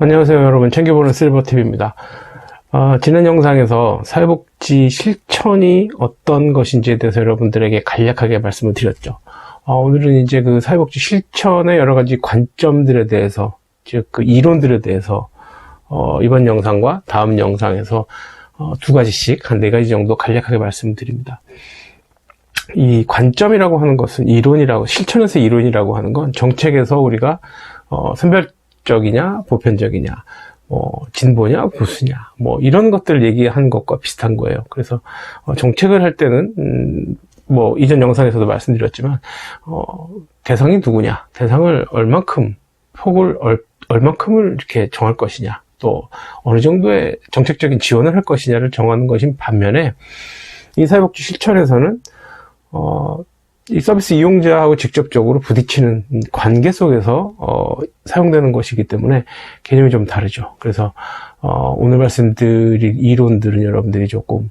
안녕하세요 여러분, 챙겨보는 실버팁입니다. 지난 영상에서 사회복지 실천이 어떤 것인지에 대해서 여러분들에게 간략하게 말씀을 드렸죠. 오늘은 이제 그 사회복지 실천의 여러 가지 관점들에 대해서, 즉 그 이론들에 대해서 이번 영상과 다음 영상에서 두 가지씩 한 네 가지 정도 간략하게 말씀드립니다. 이 관점이라고 하는 것은 실천에서 이론이라고 하는 건 정책에서 우리가 선별적이냐 보편적이냐, 진보냐 보수냐, 이런 것들을 얘기하는 것과 비슷한 거예요. 그래서 정책을 할 때는 이전 영상에서도 말씀드렸지만 대상이 누구냐, 대상을 폭을 얼만큼을 이렇게 정할 것이냐, 또 어느 정도의 정책적인 지원을 할 것이냐를 정하는 것인 반면에, 이 사회복지 실천에서는 이 서비스 이용자하고 직접적으로 부딪히는 관계 속에서 사용되는 것이기 때문에 개념이 좀 다르죠. 그래서 오늘 말씀드릴 이론들은 여러분들이 조금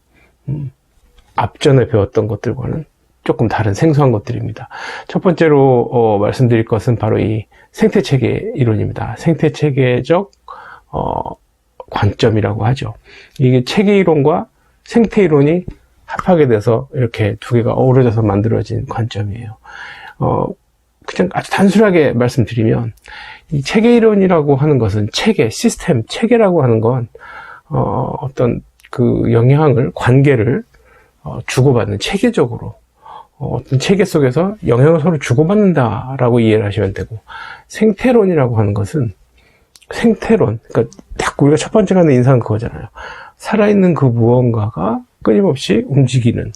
앞전에 배웠던 것들과는 조금 다른 생소한 것들입니다. 첫 번째로 말씀드릴 것은 바로 이 생태체계 이론입니다. 생태체계적 관점이라고 하죠. 이게 체계 이론과 생태 이론이 합하게 돼서 이렇게 두 개가 어우러져서 만들어진 관점이에요. 그냥 아주 단순하게 말씀드리면, 이 체계 이론이라고 하는 것은 시스템, 체계라고 하는 건 어떤 그 관계를 주고받는, 체계적으로 어떤 체계 속에서 영향을 서로 주고받는다라고 이해를 하시면 되고, 생태론이라고 하는 것은 그러니까 딱 우리가 첫 번째 하는 인상은 그거잖아요. 살아있는 그 무언가가 끊임없이 움직이는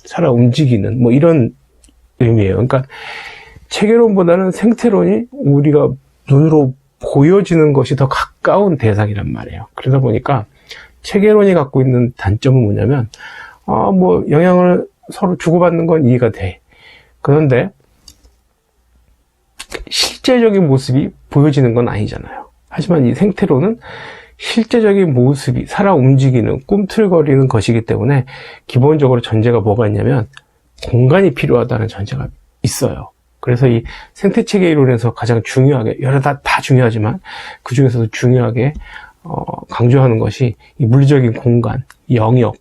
이런 의미예요. 그러니까 체계론보다는 생태론이 우리가 눈으로 보여지는 것이 더 가까운 대상이란 말이에요. 그러다 보니까 체계론이 갖고 있는 단점은 뭐냐면, 영향을 서로 주고받는 건 이해가 돼. 그런데 실제적인 모습이 보여지는 건 아니잖아요. 하지만 이 생태론은 실제적인 모습이 살아 움직이는, 꿈틀거리는 것이기 때문에 기본적으로 전제가 뭐가 있냐면 공간이 필요하다는 전제가 있어요. 그래서 이 생태체계 이론에서 가장 중요하게, 여러 다 중요하지만 그 중에서도 중요하게 강조하는 것이 이 물리적인 공간, 영역,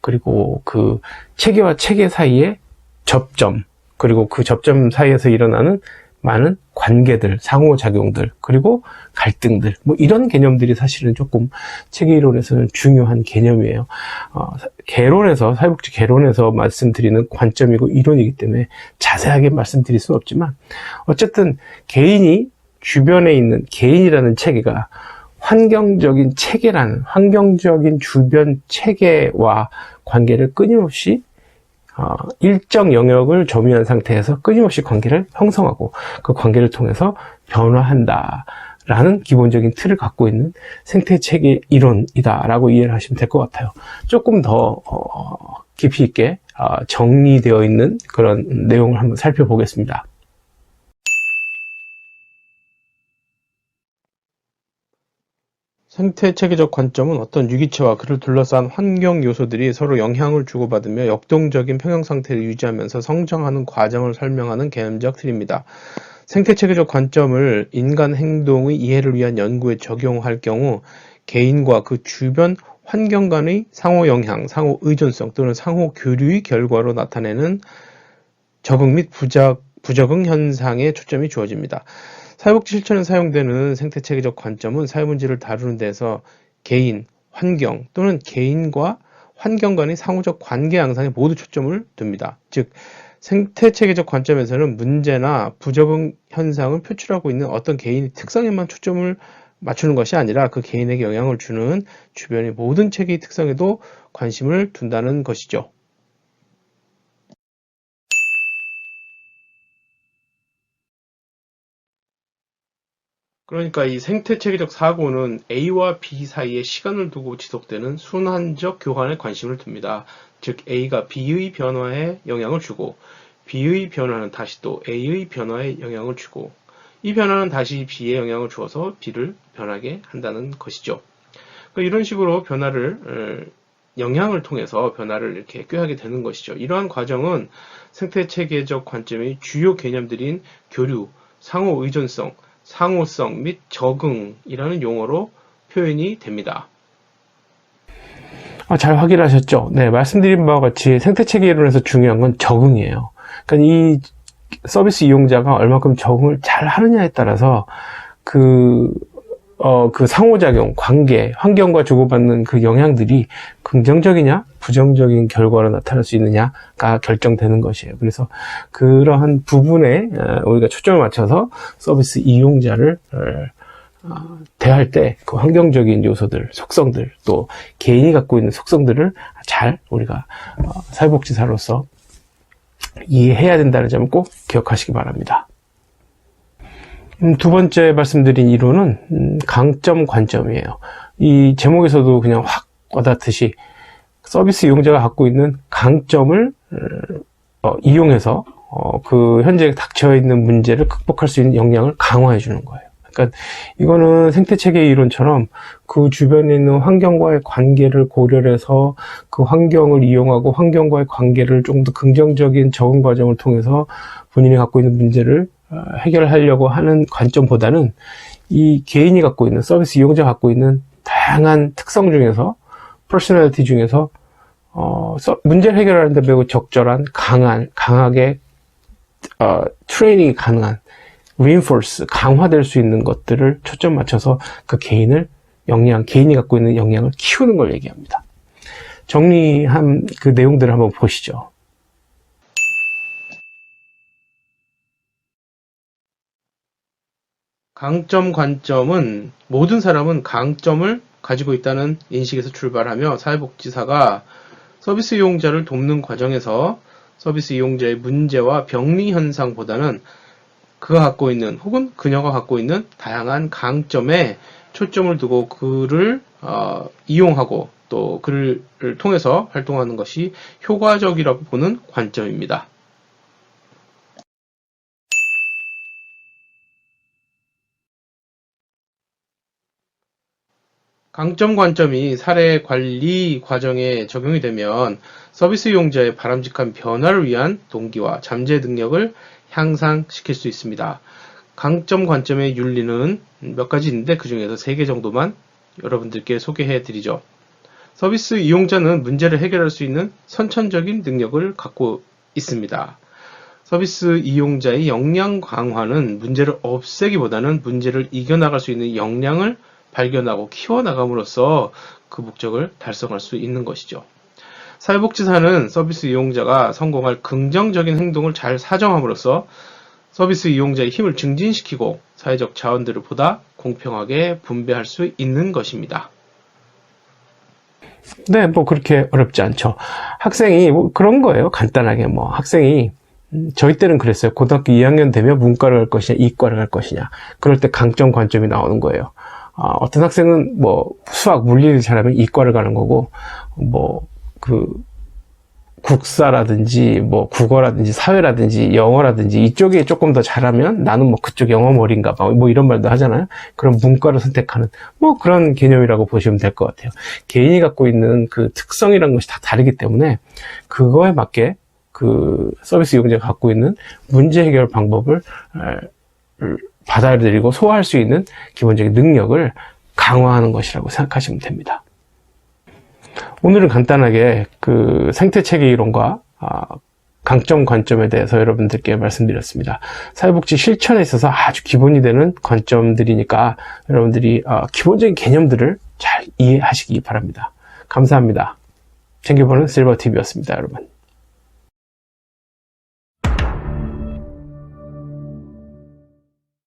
그리고 그 체계와 체계 사이의 접점, 그리고 그 접점 사이에서 일어나는 많은 관계들, 상호작용들, 그리고 갈등들, 이런 개념들이 사실은 조금 체계 이론에서는 중요한 개념이에요. 사회복지 개론에서 말씀드리는 관점이고 이론이기 때문에 자세하게 말씀드릴 수는 없지만, 어쨌든 주변에 있는 개인이라는 체계가 환경적인 주변 체계와 관계를 끊임없이 일정 영역을 점유한 상태에서 끊임없이 관계를 형성하고 그 관계를 통해서 변화한다라는 기본적인 틀을 갖고 있는 생태체계 이론이다라고 이해를 하시면 될 것 같아요. 조금 더 깊이 있게 정리되어 있는 그런 내용을 한번 살펴보겠습니다. 생태체계적 관점은 어떤 유기체와 그를 둘러싼 환경 요소들이 서로 영향을 주고받으며 역동적인 평형상태를 유지하면서 성장하는 과정을 설명하는 개념적 틀입니다. 생태체계적 관점을 인간 행동의 이해를 위한 연구에 적용할 경우 개인과 그 주변 환경 간의 상호 영향, 상호 의존성 또는 상호 교류의 결과로 나타내는 적응 및 부적응 현상에 초점이 주어집니다. 사회복지 실천에 사용되는 생태체계적 관점은 사회 문제를 다루는 데서 개인, 환경 또는 개인과 환경 간의 상호적 관계 양상에 모두 초점을 둡니다. 즉, 생태체계적 관점에서는 문제나 부적응 현상을 표출하고 있는 어떤 개인의 특성에만 초점을 맞추는 것이 아니라 그 개인에게 영향을 주는 주변의 모든 체계의 특성에도 관심을 둔다는 것이죠. 그러니까 이 생태체계적 사고는 A와 B 사이에 시간을 두고 지속되는 순환적 교환에 관심을 둡니다. 즉 A가 B의 변화에 영향을 주고 B의 변화는 다시 또 A의 변화에 영향을 주고 이 변화는 다시 B에 영향을 주어서 B를 변하게 한다는 것이죠. 그러니까 이런 식으로 영향을 통해서 변화를 이렇게 꾀하게 되는 것이죠. 이러한 과정은 생태체계적 관점의 주요 개념들인 교류, 상호 의존성, 상호성 및 적응이라는 용어로 표현이 됩니다. 잘 확인하셨죠? 네, 말씀드린 바와 같이 생태체계 이론에서 중요한 건 적응이에요. 그러니까 이 서비스 이용자가 얼마큼 적응을 잘 하느냐에 따라서 그 상호작용, 관계, 환경과 주고받는 그 영향들이 긍정적이냐, 부정적인 결과로 나타날 수 있느냐가 결정되는 것이에요. 그래서 그러한 부분에 우리가 초점을 맞춰서 서비스 이용자를 대할 때 그 환경적인 요소들, 속성들, 또 개인이 갖고 있는 속성들을 잘 우리가 사회복지사로서 이해해야 된다는 점을 꼭 기억하시기 바랍니다. 두 번째 말씀드린 이론은 강점, 관점이에요. 이 제목에서도 그냥 확 와닿듯이 서비스 이용자가 갖고 있는 강점을 이용해서 그 현재 닥쳐있는 문제를 극복할 수 있는 역량을 강화해 주는 거예요. 그러니까 이거는 생태체계 이론처럼 그 주변에 있는 환경과의 관계를 고려해서 그 환경을 이용하고 환경과의 관계를 좀 더 긍정적인 적응 과정을 통해서 본인이 갖고 있는 문제를 해결하려고 하는 관점보다는 이 개인이 갖고 있는 서비스 이용자가 갖고 있는 다양한 특성 중에서 퍼스널리티 중에서 문제를 해결하는 데 매우 적절한 강하게 트레이닝이 가능한 reinforce, 강화될 수 있는 것들을 초점 맞춰서 그 개인이 갖고 있는 역량을 키우는 걸 얘기합니다. 정리한 그 내용들을 한번 보시죠. 강점, 관점은 모든 사람은 강점을 가지고 있다는 인식에서 출발하며 사회복지사가 서비스 이용자를 돕는 과정에서 서비스 이용자의 문제와 병리 현상보다는 그가 갖고 있는 혹은 그녀가 갖고 있는 다양한 강점에 초점을 두고 그를 이용하고 또 그를 통해서 활동하는 것이 효과적이라고 보는 관점입니다. 강점, 관점이 사례 관리 과정에 적용이 되면 서비스 이용자의 바람직한 변화를 위한 동기와 잠재 능력을 향상시킬 수 있습니다. 강점, 관점의 윤리는 몇 가지 있는데 그 중에서 3개 정도만 여러분들께 소개해 드리죠. 서비스 이용자는 문제를 해결할 수 있는 선천적인 능력을 갖고 있습니다. 서비스 이용자의 역량 강화는 문제를 없애기보다는 문제를 이겨나갈 수 있는 역량을 발견하고 키워나감으로써 그 목적을 달성할 수 있는 것이죠. 사회복지사는 서비스 이용자가 성공할 긍정적인 행동을 잘 사정함으로써 서비스 이용자의 힘을 증진시키고 사회적 자원들을 보다 공평하게 분배할 수 있는 것입니다. 네, 뭐 그렇게 어렵지 않죠. 학생이 그런 거예요. 간단하게 학생이 저희 때는 그랬어요. 고등학교 2학년 되면 문과를 갈 것이냐, 이과를 갈 것이냐. 그럴 때 강점, 관점이 나오는 거예요. 어떤 학생은 수학, 물리를 잘하면 이과를 가는 거고, 국사라든지, 국어라든지, 사회라든지, 영어라든지, 이쪽에 조금 더 잘하면 나는 그쪽 영어 머리인가 봐. 이런 말도 하잖아요. 그럼 문과를 선택하는, 그런 개념이라고 보시면 될 것 같아요. 개인이 갖고 있는 그 특성이라는 것이 다 다르기 때문에, 그거에 맞게 그 서비스 이용자가 갖고 있는 문제 해결 방법을 받아들이고 소화할 수 있는 기본적인 능력을 강화하는 것이라고 생각하시면 됩니다. 오늘은 간단하게 그 생태체계 이론과 강점, 관점에 대해서 여러분들께 말씀드렸습니다. 사회복지 실천에 있어서 아주 기본이 되는 관점들이니까 여러분들이 기본적인 개념들을 잘 이해하시기 바랍니다. 감사합니다. 챙겨보는 실버TV였습니다, 여러분.